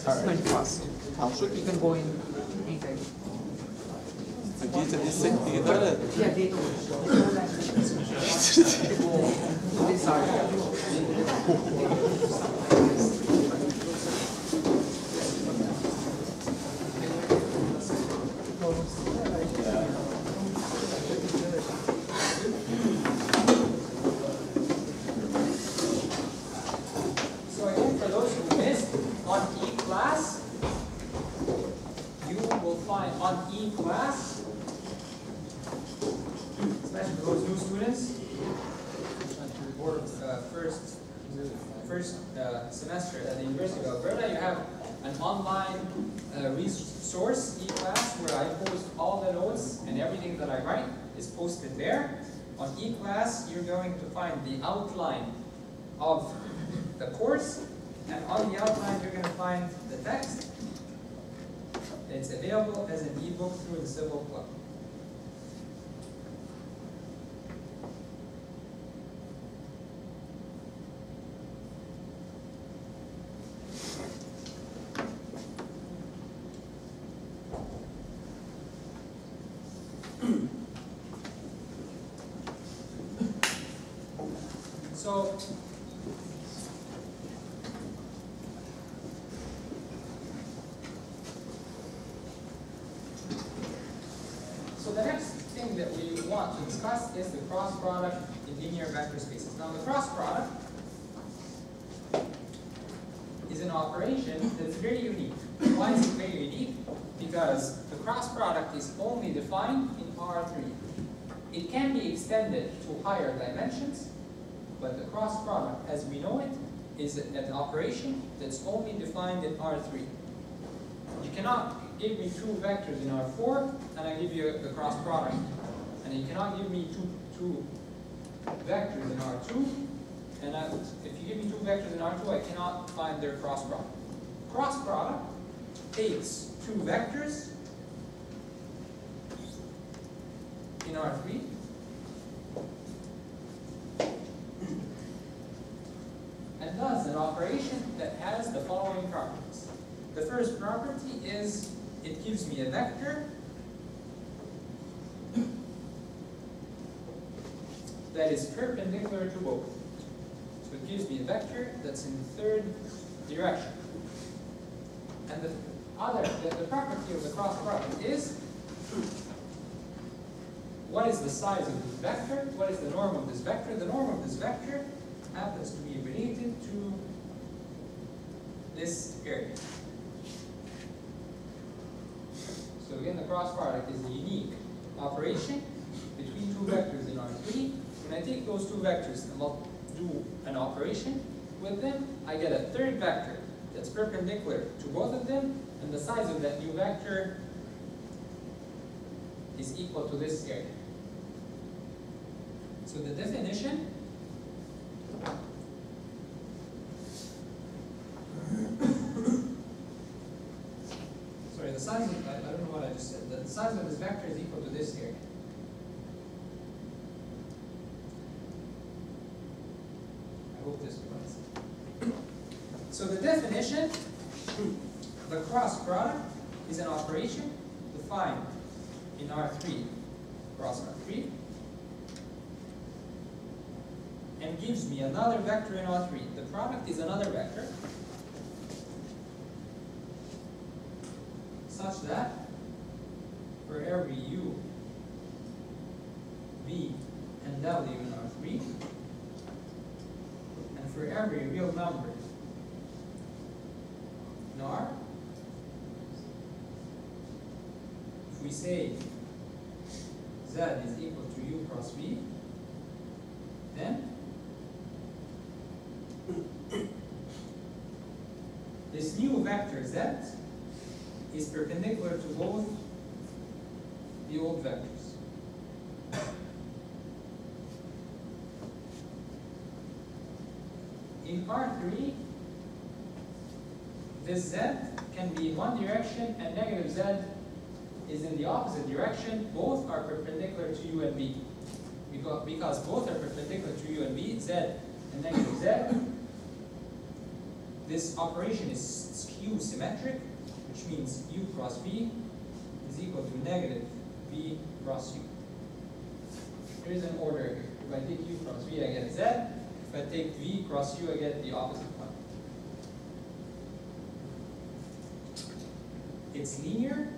It's going fast. You can go in anytime. Yeah, dito. This side. Semester at the University of Alberta, you have an online resource e-class where I post all the notes and everything that I write is posted there. On e-class, you're going to find the outline of the course, and on the outline you're going to find the text. It's available as an e-book through the Civil Club. So the next thing that we want to discuss is the cross product in linear vector spaces. Now the cross product is an operation that's very unique. Why is it very unique? Because the cross product is only defined in R3. It can be extended to higher dimensions, but the cross product as we know it is an operation that's only defined in R3. You cannot give me two vectors in R4 and I give you the cross product. And you cannot give me two vectors in R2, and if you give me two vectors in R2, I cannot find their cross product. Cross product takes two vectors in R3 and does an operation that has the following properties. The first property is it gives me a vector that is perpendicular to both. So it gives me a vector that's in the third direction. And the property of the cross product is what is the size of this vector? What is the norm of this vector? The norm of this vector happens to be related to this area. So again, the cross product is a unique operation between two vectors in R3. When I take those two vectors and do an operation with them, I get a third vector that's perpendicular to both of them, and the size of that new vector is equal to this area. So the definition the size of, I don't know what I just said, the size of this vector is equal to this area. I hope this works. So the definition, the cross product is an operation defined in R3, cross R3, and gives me another vector in R3. The product is another vector such that for every u, v, and w in R3, and for every real number in R, if we say z is equal to u cross v, then this new vector z is perpendicular to both the old vectors. In R3, this z can be in one direction and negative z is in the opposite direction. Both are perpendicular to u and v. Because both are perpendicular to u and v, z and negative z, this operation is skewed U symmetric, which means U cross V is equal to negative V cross U. There is an order here. If I take U cross V, I get Z. If I take V cross U, I get the opposite one. It's linear,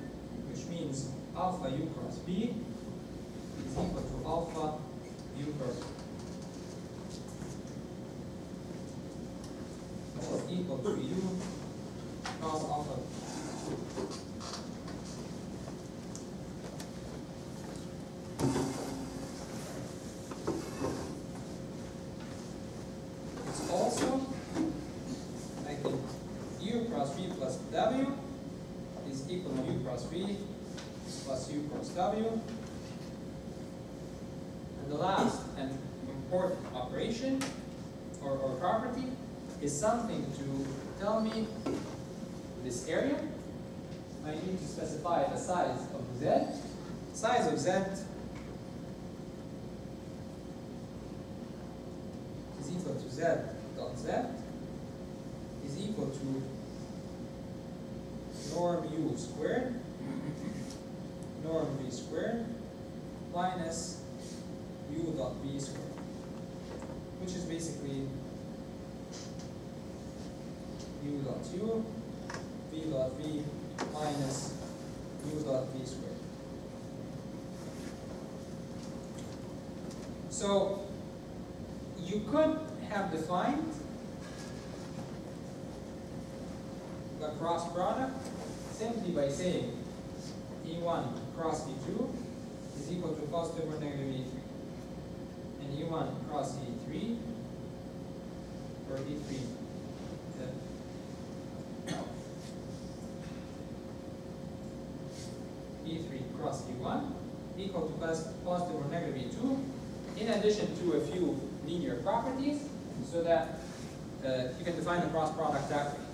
which means alpha U cross V is equal to alpha U cross V, which is equal to U cross alpha. It's also like U cross V plus W is equal to U cross V plus U cross W. And the last and important operation or property is something to tell me this area. I need to specify the size of Z. Size of Z is equal to Z dot Z is equal to norm U squared, norm V squared, minus U dot V squared, which is basically U dot U, V dot V minus U dot V squared. So you could have defined the cross product simply by saying E1 cross E2 is equal to positive or negative E3, and E1 cross E3 or E3 E3 cross E1 equal to positive or negative E2, in addition to a few linear properties, so that you can define the cross product that way.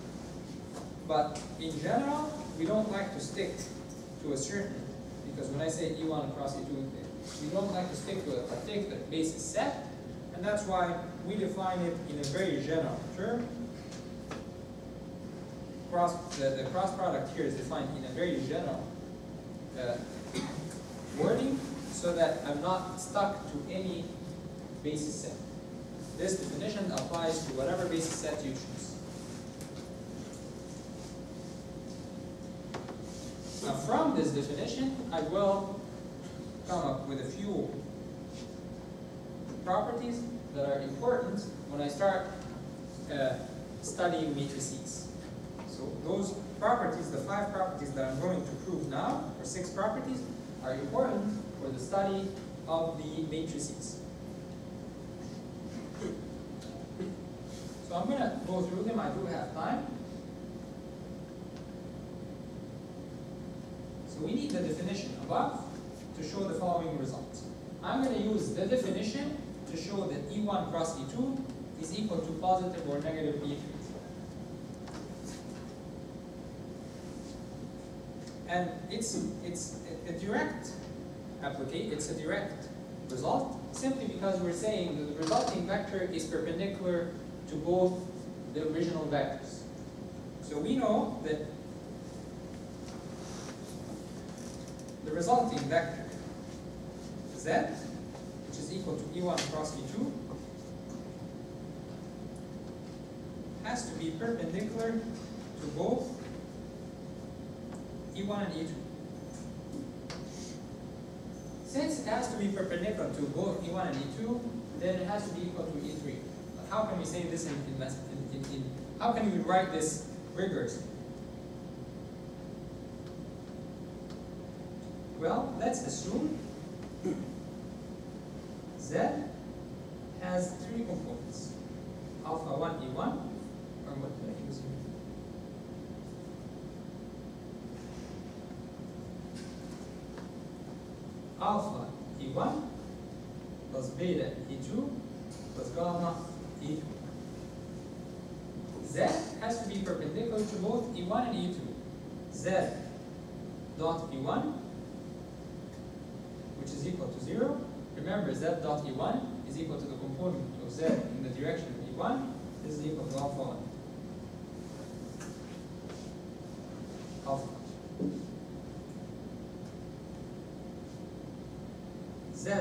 But in general, we don't like to stick to a certain, because when I say E1 cross E2, we don't like to stick to a particular basis set, and that's why we define it in a very general term. The cross product here is defined in a very general wording, so that I'm not stuck to any basis set. This definition applies to whatever basis set you choose. Now from this definition, I will come up with a few properties that are important when I start studying matrices. So those properties, the 5 properties that I'm going to prove now, or 6 properties, are important for the study of the matrices. So I'm going to go through them. I do have time. So we need the definition above to show the following results. I'm going to use the definition to show that E1 cross E2 is equal to positive or negative E3. And it's a direct application, it's a direct result, simply because we're saying that the resulting vector is perpendicular to both the original vectors. So we know that the resulting vector Z, which is equal to E1 cross E2, has to be perpendicular to both E1 and E2. Since it has to be perpendicular to both E1 and E2, then it has to be equal to E3. But how can we say this how can we write this rigorously? Well, let's assume Z has 3 components. Alpha 1 E1, or what did I use here? Alpha E1 plus beta E2 plus gamma E2. Z has to be perpendicular to both E1 and E2. Z dot E1, which is equal to 0. Remember, Z dot E1 is equal to the component of Z in the direction of E1. This is equal to alpha 1. z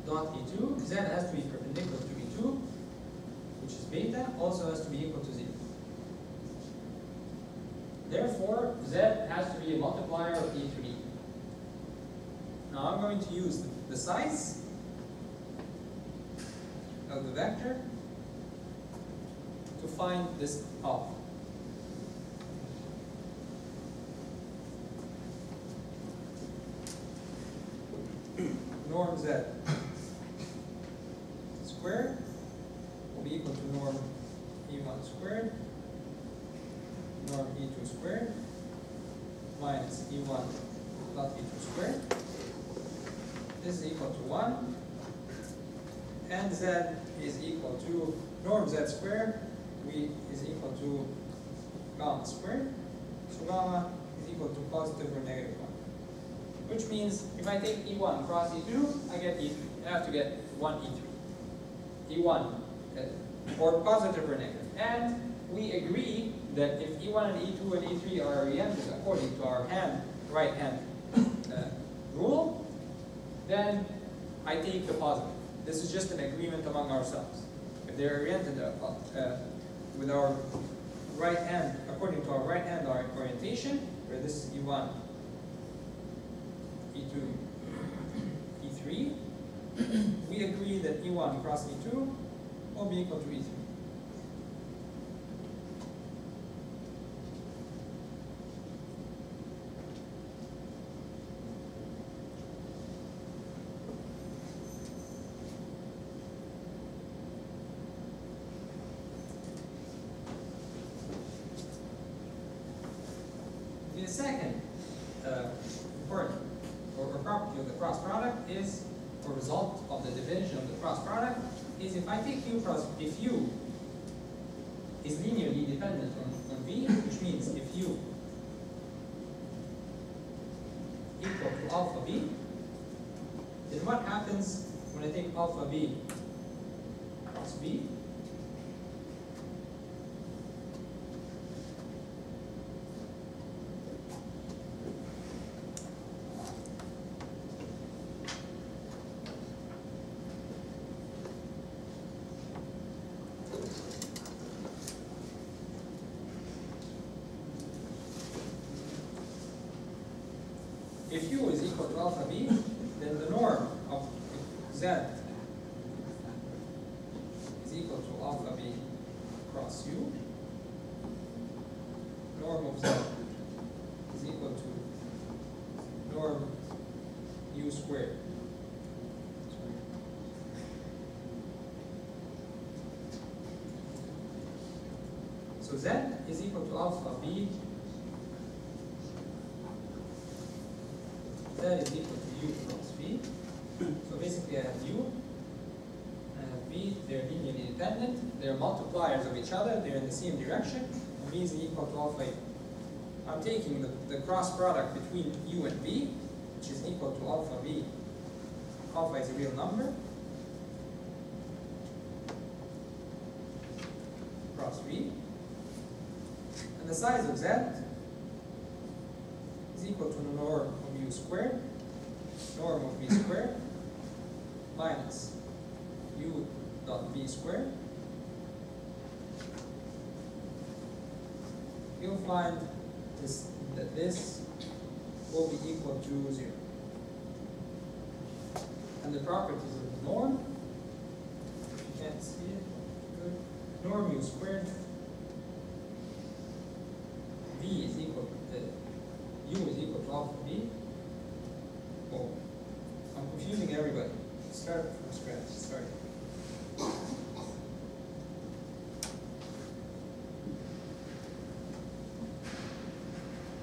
dot e2, z has to be perpendicular to e2, which is beta, also has to be equal to 0. Therefore, z has to be a multiplier of e3. Now I'm going to use the size of the vector to find this alpha. Norm z squared will be equal to norm e1 squared, norm e2 squared, minus e1 dot e2 squared. This is equal to 1, and z is equal to norm z squared is equal to gamma squared. So gamma is equal to positive or negative 1. Which means if I take E1 cross E2, I get E3. I have to get 1 E3. E1, or positive or negative. And we agree that if E1 and E2 and E3 are oriented according to our right-hand rule, then I take the positive. This is just an agreement among ourselves. If they're oriented with our right hand, according to our right hand orientation, where this is E1, E2, E3, we agree that E1 cross E2 will be equal to E3. The second important property of the cross product is, or result of the division of the cross product, is if I take U cross, if U is linearly dependent on V, which means if U equal to alpha B, then what happens when I take alpha B cross B? If U is equal to alpha B, then the norm of Z is equal to alpha B cross U. Norm of Z is equal to norm U squared. So Z is equal to alpha B. Z is equal to U cross V. So basically I have U, I have V, they're linearly dependent, they're multipliers of each other, they're in the same direction, and V is equal to alpha A. I'm taking the cross product between U and V, which is equal to alpha V. Alpha is a real number, cross V. And the size of Z is equal to the norm of U squared, norm of V squared, minus U dot V squared. You'll find that this will be equal to 0. And the properties of the norm, if you can't see it, good. Norm U squared, V is equal to U is equal to alpha B. Oh, I'm confusing everybody. Start from scratch. Sorry.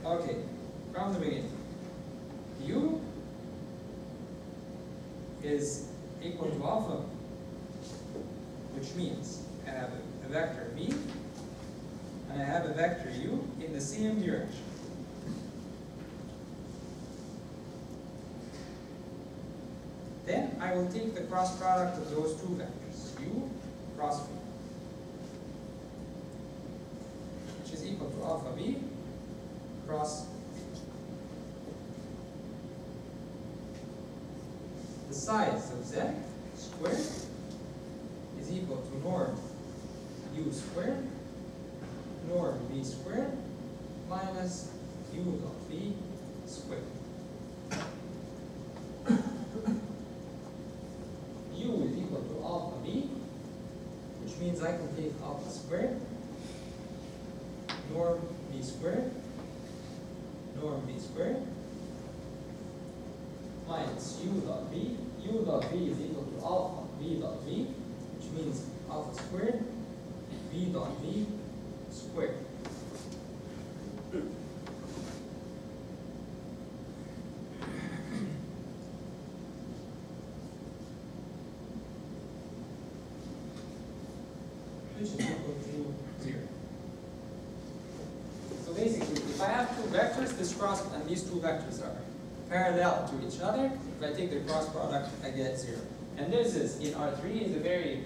Okay, from the beginning. U is equal to alpha, which means I have a vector V and I have a vector U in the same direction. Then I will take the cross product of those two vectors, U cross V, which is equal to alpha B cross V. The sides of z squared is equal to norm u squared, norm v squared, minus u dot v squared. U is equal to alpha v, which means I can take alpha squared, norm v squared, norm v squared, minus u dot v. U dot v is equal to alpha v dot v, which means alpha squared, v dot v squared. Which is equal to 0. So basically, if I have two vectors, this cross and these two vectors are parallel to each other. If I take the cross product, I get 0. And this is, in R3, is a very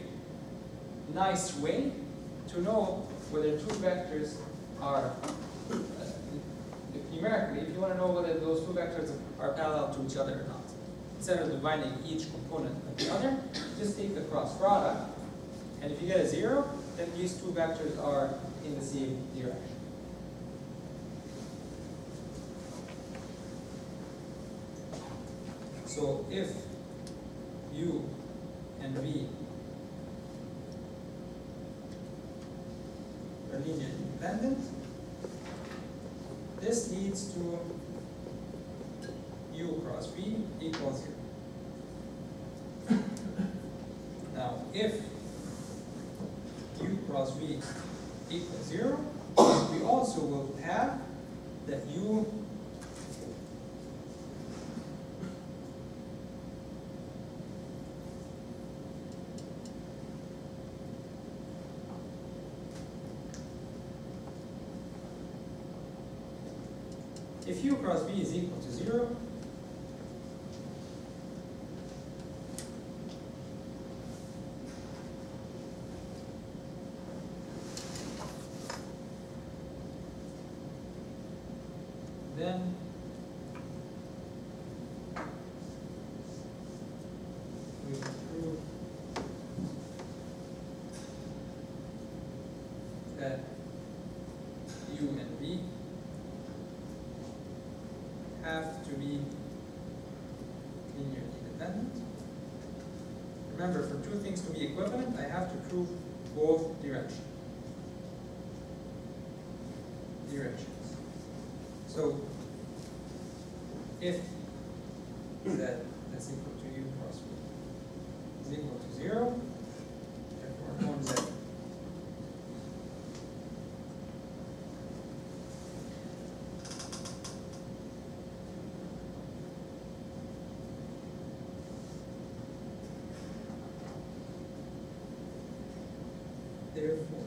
nice way to know whether two vectors are, numerically, if you want to know whether those two vectors are parallel to each other or not. Instead of dividing each component by the other, just take the cross product. And if you get a 0, then these two vectors are in the same direction. So if u and v are linearly independent, this leads to u cross v equals 0. Now, if u cross v equals 0, we also will have that u if u cross v is equal to 0, then we will prove that u and v have to be linearly independent. Remember, for two things to be equivalent, I have to prove both directions. So, if z that's equal to u cross v is equal to 0, therefore norm z therefore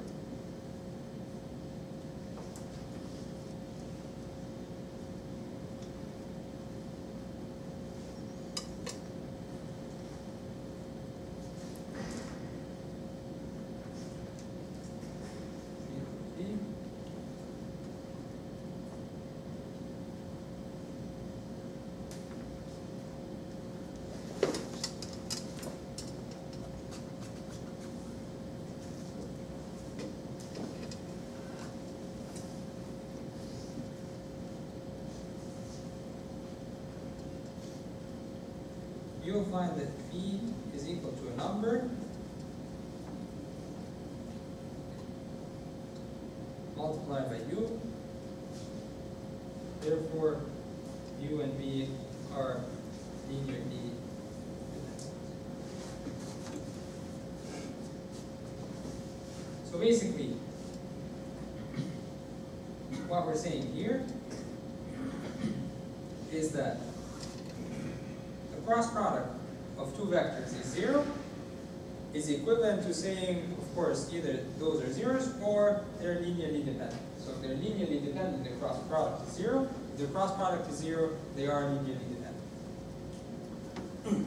you'll find that v is equal to a number multiplied by u. Therefore, u and v are linearly independent. So basically, what we're saying here is that the cross product of two vectors is 0 is equivalent to saying, of course, either those are zeros or they're linearly dependent. So if they're linearly dependent, the cross product is 0. If the cross product is 0, they are linearly dependent.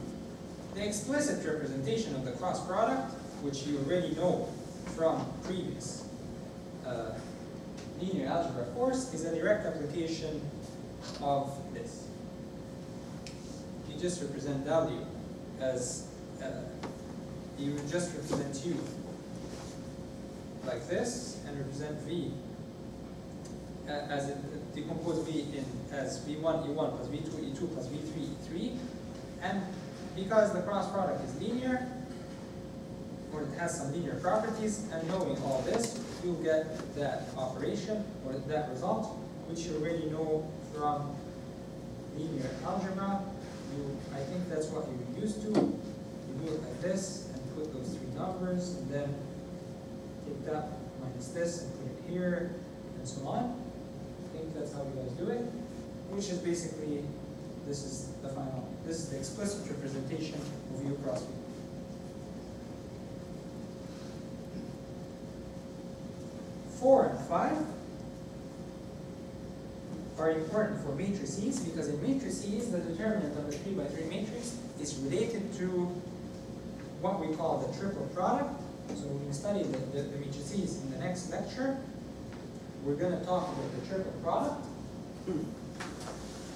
The explicit representation of the cross product, which you already know from previous linear algebra course, is a direct application of this. You just represent W as you would just represent u like this and represent v as it decompose v in as v1 e1 plus v2 e2 plus v3 e3, and because the cross product is linear, or it has some linear properties, and knowing all this, you'll get that operation or that result, which you already know from linear algebra. I think that's what you're used to. You do it like this and put those three numbers, and then take that minus this and put it here, and so on. I think that's how you guys do it, which is basically, this is the explicit representation of u cross v. Four and 5 are important for matrices, because in matrices the determinant of the 3 by 3 matrix is related to what we call the triple product. So when we study the matrices in the next lecture, we're going to talk about the triple product.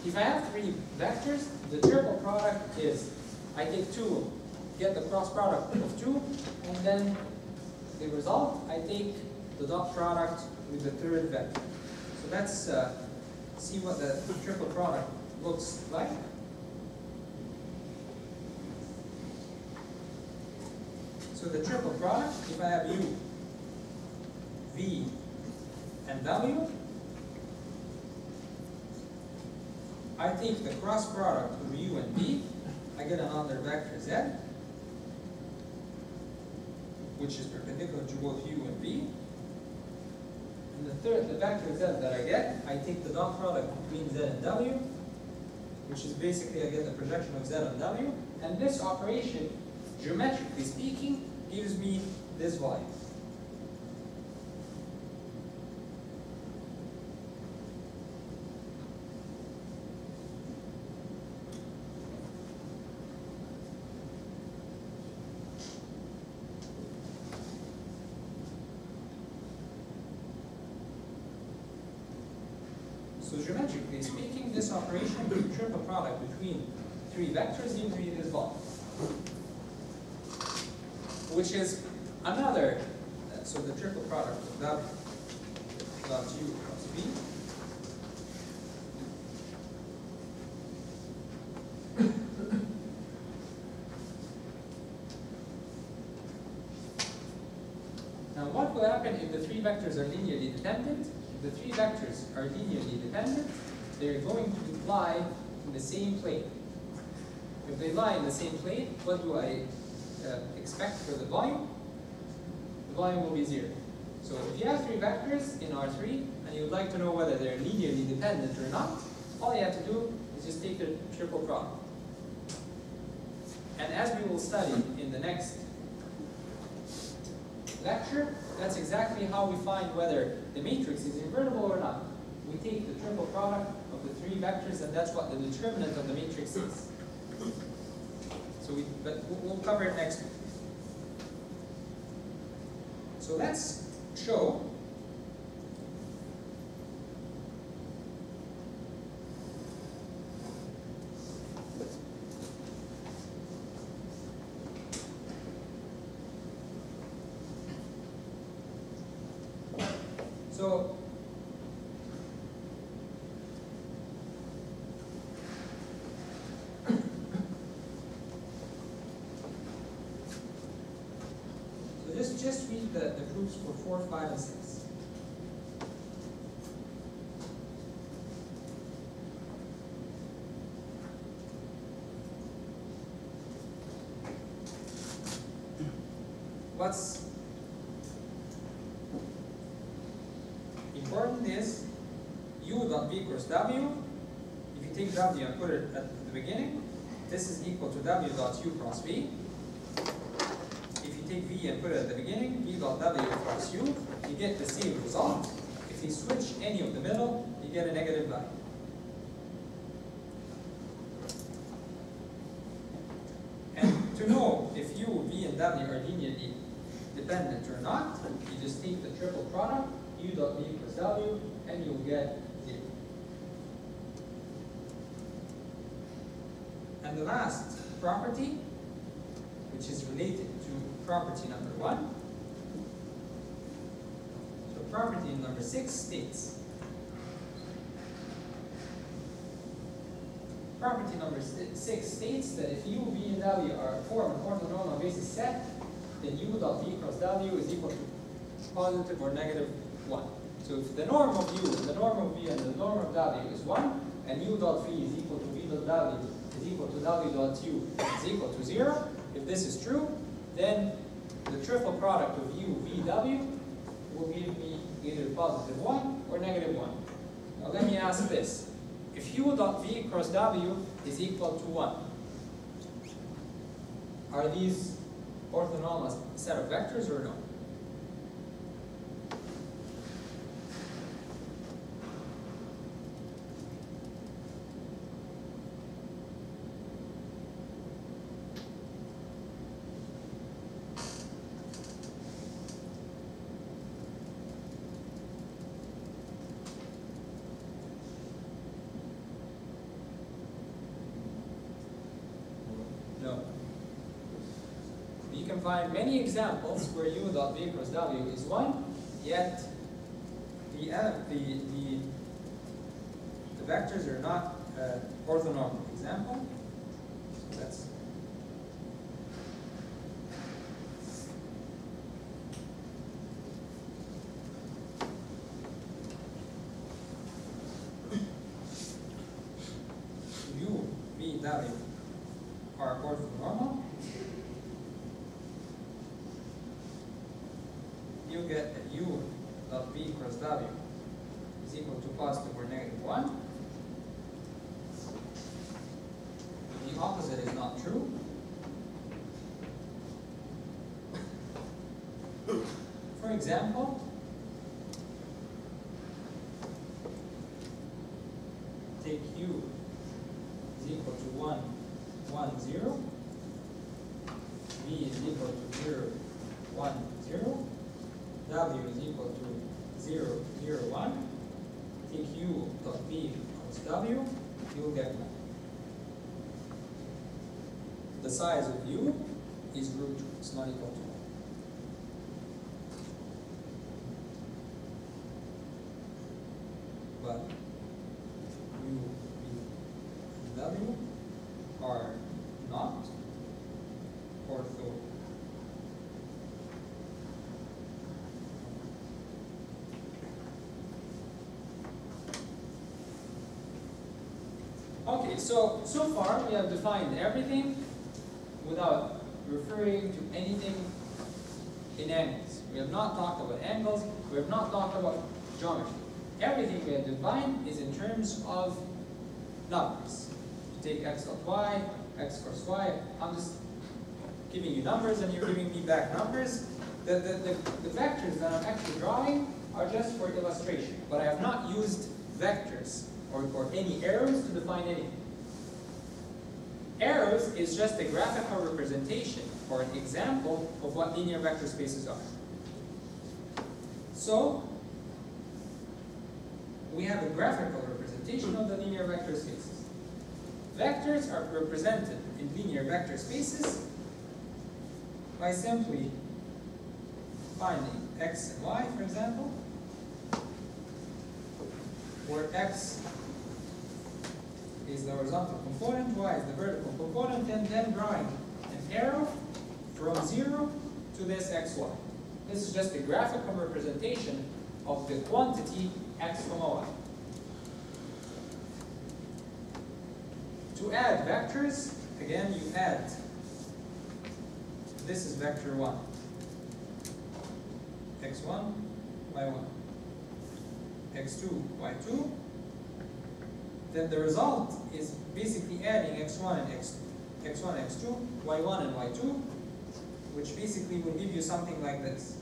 If I have 3 vectors, the triple product is, I take 2, get the cross product of 2, and then the result, I take the dot product with the third vector. So let's see what the triple product looks like. So the triple product, if I have u, v, and w, I take the cross product of u and v, I get another vector z, which is perpendicular to both u and v. And the vector z that I get, I take the dot product between z and w, which is basically I get the projection of z on w, and this operation, geometrically speaking, gives me this volume. So geometrically speaking, this operation, the triple product between 3 vectors, gives me this volume, which is another, so the triple product of w dot u cross v Now what will happen if the 3 vectors are linearly dependent? If the 3 vectors are linearly dependent, they're going to lie in the same plane. If they lie in the same plane, what do I expect for the volume? The volume will be 0. So if you have 3 vectors in R3, and you would like to know whether they're linearly dependent or not, all you have to do is just take the triple product. And as we will study in the next lecture, that's exactly how we find whether the matrix is invertible or not. We take the triple product of the 3 vectors, and that's what the determinant of the matrix is. So we'll cover it next week. So let's show just read the proofs for 4, 5, and 6. What's important is u dot v equals w. If you take w and put it at the beginning, this is equal to w dot u cross v. Take v and put it at the beginning, v dot w cross u, you get the same result. If you switch any of the middle, you get a negative value. And to know if u, v, and w are linearly dependent or not, you just take the triple product, u dot v equals w, and you'll get 0. And the last property which is related to property number 1. So property number 6 states, property number 6 states that if u, v, and w are form an orthonormal basis set, then u dot v cross w is equal to positive or negative 1. So if the norm of u, the norm of v, and the norm of w is 1, and u dot v is equal to v dot w is equal to w dot u is equal to 0, if this is true, then the triple product of u, v, w will give me either positive 1 or negative 1. Now let me ask this. If u dot v cross w is equal to 1, are these orthonormal set of vectors or no? No. You can find many examples where u dot v cross w is 1, yet the vectors are not orthonormal. Example, so that's u, v, w are orthonormal. You get that u dot v cross w is equal to positive or negative 1. The opposite is not true. For example, take u is equal to 1, 1, 0. V is equal to 0, 1, 0. W is equal to 0, 0, 1. Take u dot v cross w, you will get 1. The size of u is root 2, it's not equal to 1. But u, v, and w are not ortho. Okay, so far we have defined everything without referring to anything in angles. We have not talked about angles, we have not talked about geometry. Everything we have defined is in terms of numbers. You take x dot y, x cross y, I'm just giving you numbers and you're giving me back numbers. The vectors that I'm actually drawing are just for illustration, but I have not used vectors or any arrows to define anything. Arrows is just a graphical representation or an example of what linear vector spaces are. So, we have a graphical representation of the linear vector spaces. Vectors are represented in linear vector spaces by simply finding x and y, for example, where x is the horizontal component, y is the vertical component, and then drawing an arrow from 0 to this xy. This is just a graphical representation of the quantity x, y. To add vectors, again you add, this is vector 1, x1, y1, x2, y2. Then the result is basically adding x1 and x1, x2, y1 and y2, which basically will give you something like this.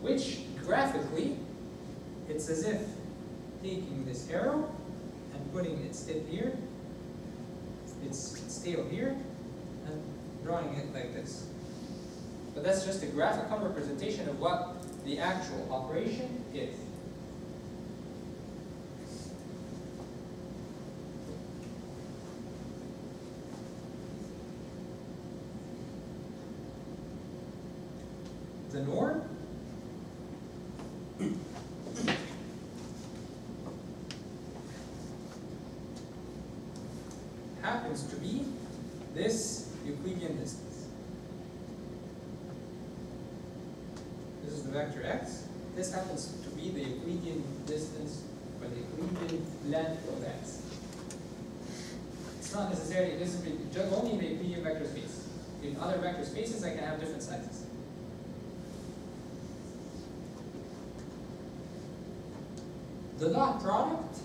Which graphically, it's as if taking this arrow and putting its tip here, its tail here, and drawing it like this. But that's just a graphical representation of what the actual operation is. norm happens to be this Euclidean distance. This is the vector x. This happens to be the Euclidean distance or the Euclidean length of x. It's not necessarily, this is just only in the Euclidean vector space. In other vector spaces, I can have different sizes. The dot product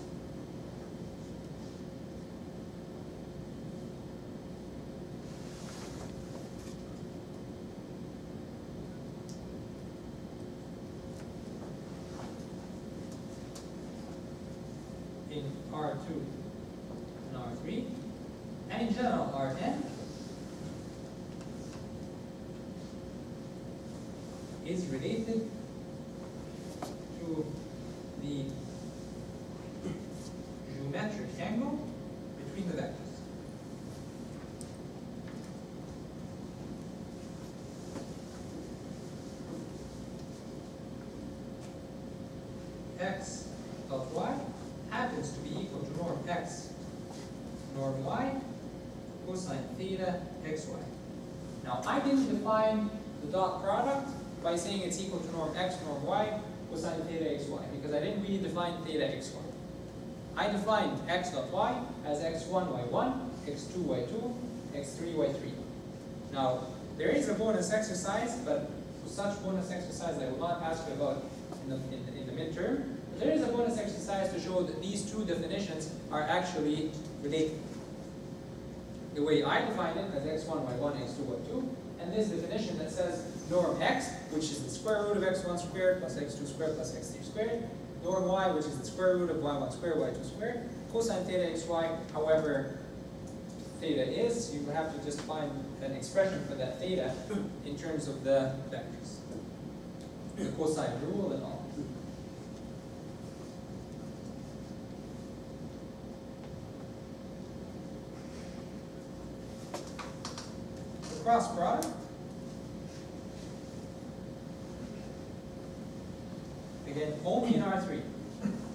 in R2 and R3, and in general Rn, is related to the geometric angle between the vectors. X dot y happens to be equal to norm x, norm y, cosine theta xy. Now I didn't define the dot product by saying it's equal to norm x, norm y, cosine theta xy, because I didn't really define theta xy. I defined x dot y as x1, y1, x2, y2, x3, y3. Now, there is a bonus exercise, but for such bonus exercise I will not ask you about in the midterm. But there is a bonus exercise to show that these two definitions are actually related. The way I define it as x1, y1, x2, y2, and this definition that says norm x, which is the square root of x1 squared plus x2 squared plus x3 squared, norm y, which is the square root of y1 squared, y2 squared, cosine theta xy, however theta is, you have to just find an expression for that theta in terms of the vectors. The cosine rule and all. The cross product, again, only in R3.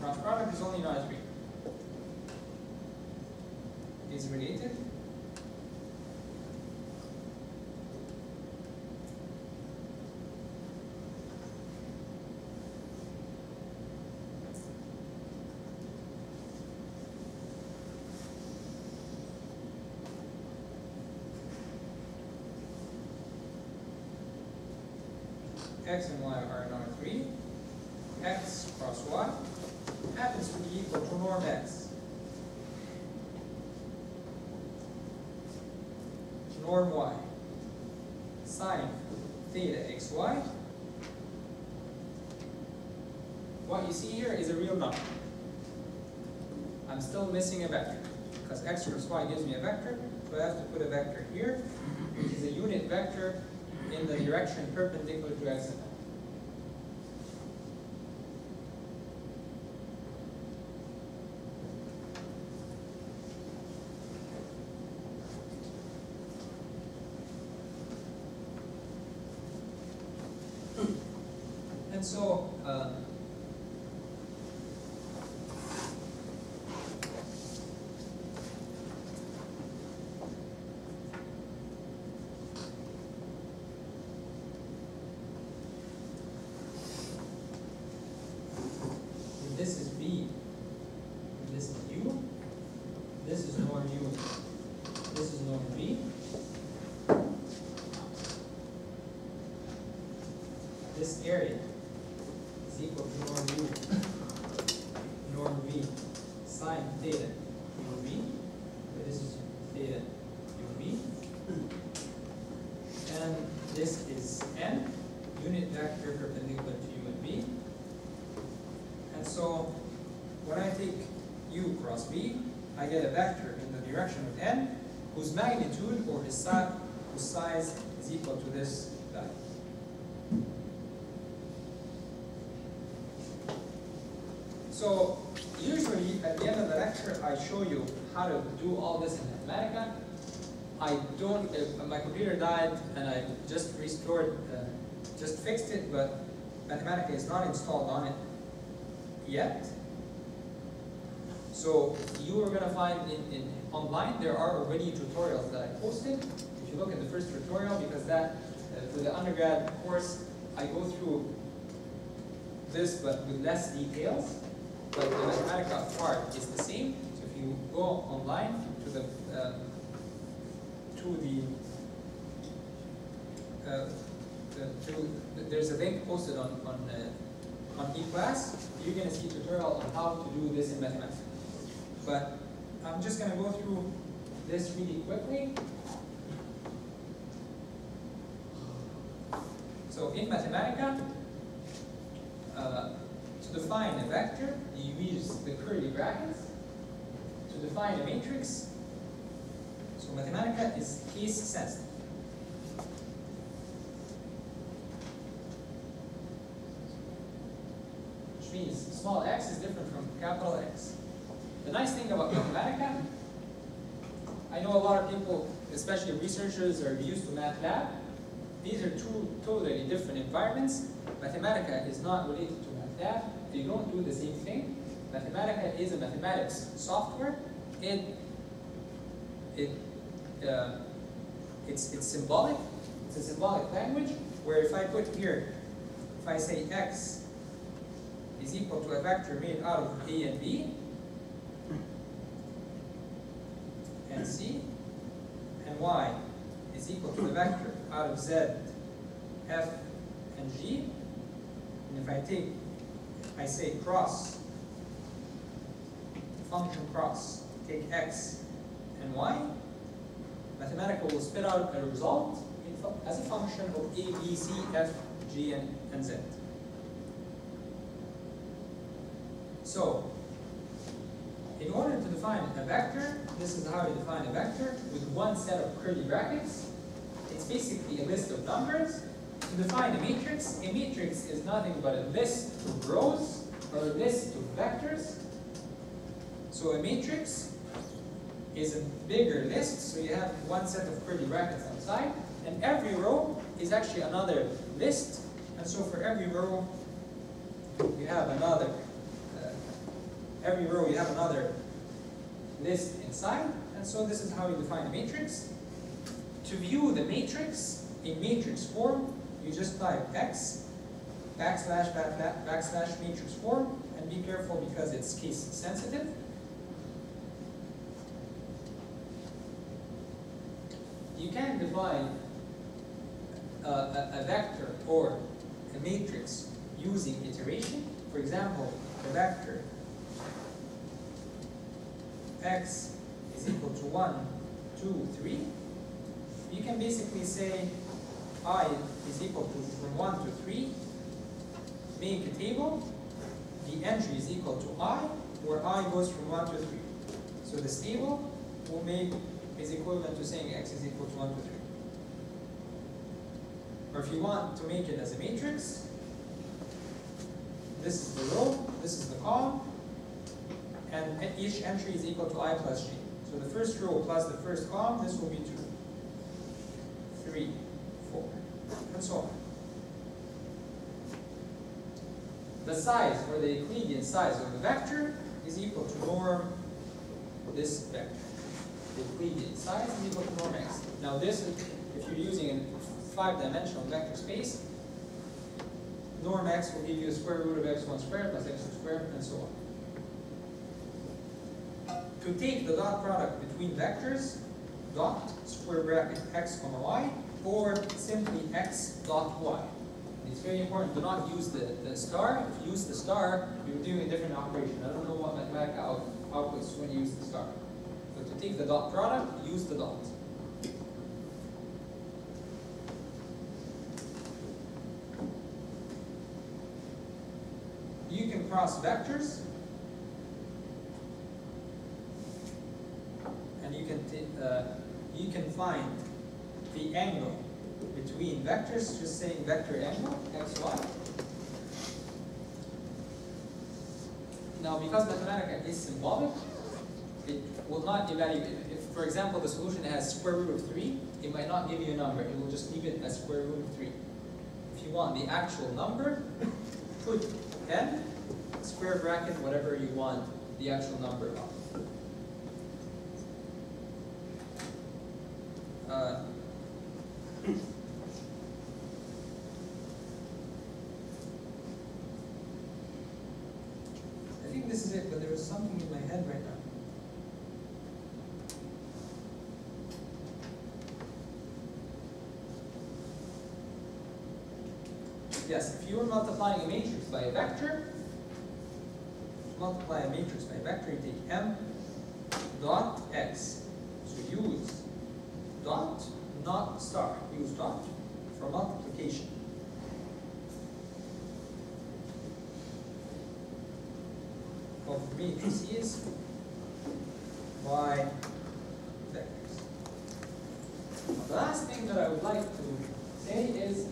Cross product is only in R3. Is related x and y are in R3. X cross y happens to be equal to norm x, norm y, sine theta xy. What you see here is a real number. I'm still missing a vector, because x cross y gives me a vector, so I have to put a vector here, which is a unit vector in the direction perpendicular to x and y. And so, this is B, this is U, this is norm U, this is norm V. This area is equal to norm U, norm V, sine theta UV, this is theta UV, and this is N, unit vector perpendicular to U and V. And so when I take U cross V, I get a vector in the direction of N whose magnitude or whose size is equal to this value. So usually at the end of the lecture, I show you how to do all this in Mathematica. I don't, my computer died and I just restored just fixed it, but Mathematica is not installed on it yet. So you are going to find online there are already tutorials that I posted. If you look at the first tutorial, because that for the undergrad course I go through this but with less details, but the Mathematica part is the same. So if you go online to there's a link posted on eClass. You're going to see a tutorial on how to do this in Mathematica. But I'm just going to go through this really quickly. So in Mathematica, to define a vector, you use the curly brackets. To define a matrix, so Mathematica is case sensitive. Which means small x is different from capital X. The nice thing about Mathematica, I know a lot of people, especially researchers, are used to MATLAB. These are two totally different environments. Mathematica is not related to MATLAB. They don't do the same thing. Mathematica is a mathematics software. It's symbolic. It's a symbolic language where if I put here, if I say x is equal to a vector made out of A and B and C, and y is equal to the vector out of Z, F, and G, and if I say cross, function cross, take x and y, Mathematica will spit out a result as a function of A, B, C, F, G, and Z. So, in order to define a vector, this is how you define a vector with one set of curly brackets. It's basically a list of numbers. To define a matrix is nothing but a list of rows or a list of vectors. So a matrix is a bigger list, so you have one set of curly brackets outside, and every row is actually another list, and so for every row you have another list inside, and so this is how you define a matrix. To view the matrix in matrix form, you just type x backslash matrix form, and be careful because it's case sensitive. You can define a vector or a matrix using iteration. For example, the vector x is equal to 1, 2, 3. You can basically say I is equal to from 1 to 3. Make a table. The entry is equal to I, where I goes from 1 to 3. So this table will make is equivalent to saying x is equal to 1 to 3. Or if you want to make it as a matrix, this is the row, this is the column, and each entry is equal to I plus j. So the first row plus the first column, this will be 2, 3, 4, and so on. The size, or the Euclidean size of the vector, is equal to norm this vector. The Euclidean size is equal to norm x. Now this, if you're using a 5-dimensional vector space, norm x will give you the square root of x1 squared plus x2 squared, and so on. To take the dot product between vectors, dot square bracket x comma y, or simply x dot y. It's very important to not use the star. If you use the star, you're doing a different operation. I don't know what Mathematica outputs when you use the star. So to take the dot product, use the dot. You can cross vectors, and you can find the angle between vectors, just saying vector angle, x, y. Now, because Mathematica is symbolic, it will not evaluate. If, for example, the solution has square root of 3, it might not give you a number. It will just leave it as square root of 3. If you want the actual number, put 10, square bracket, whatever you want the actual number of. I think this is it, but there was something in my head right now. Yes, if you were multiplying a matrix by a vector, multiply a matrix by a vector, you take m dot x. So use dot, not star. Use dot for multiplication. Of matrices by vectors. Now, the last thing that I would like to say is,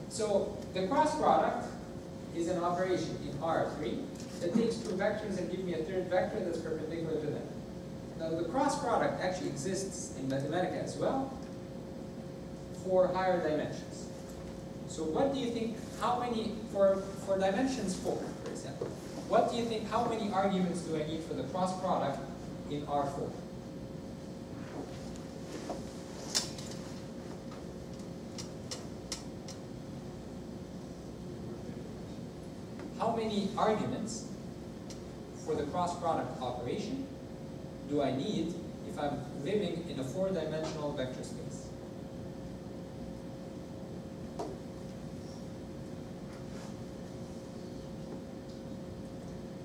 so the cross product is an operation in R3 that takes two vectors and gives me a third vector that's perpendicular to them. Now the cross product actually exists in Mathematica as well for higher dimensions. So what do you think, how many, for dimensions 4, for example, what do you think, how many arguments do I need for the cross product in R4? How many arguments for the cross product operation do I need if I'm living in a 4-dimensional vector space?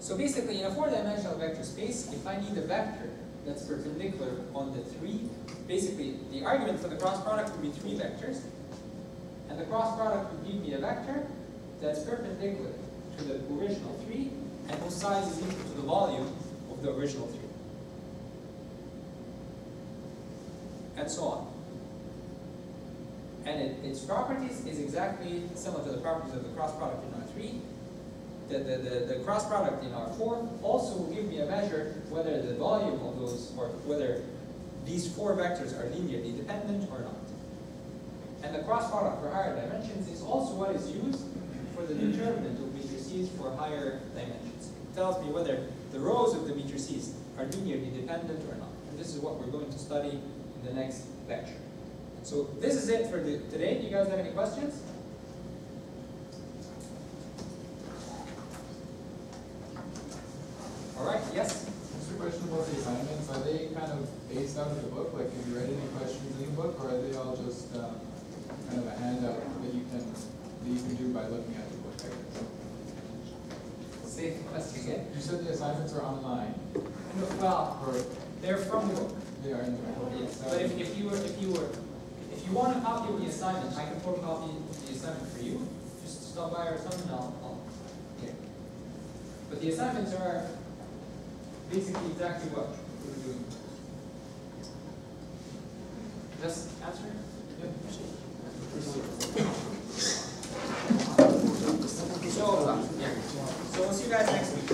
So basically, in a 4-dimensional vector space, if I need a vector that's perpendicular on the 3, basically the argument for the cross product would be 3 vectors, and the cross product would give me a vector that's perpendicular to the original 3, and whose size is equal to the volume of the original 3. And so on. And its properties is exactly similar to the properties of the cross product in R3. The cross product in R4 also will give me a measure whether the volume of those, or whether these 4 vectors are linearly dependent or not. And the cross product for higher dimensions is also what is used for the determinant of matrices for higher dimensions. It tells me whether the rows of the matrices are linearly dependent or not. And this is what we're going to study in the next lecture. So this is it for today. Do you guys have any questions? All right, yes? Just a question about the assignments. Are they kind of based out of the book? Like, have you read any questions in the book, or are they all just kind of a handout that you can do by looking at the book? I guess? Say the question again. You said the assignments are online. No, well, Or they're from the book. they are in the book. Yes. But if you want a copy of the assignment, I can photocopy the assignment for you. Just stop by or something, I'll get it. But the assignments are basically exactly what we're doing. Just answer it? Yep. So we'll see you guys next week.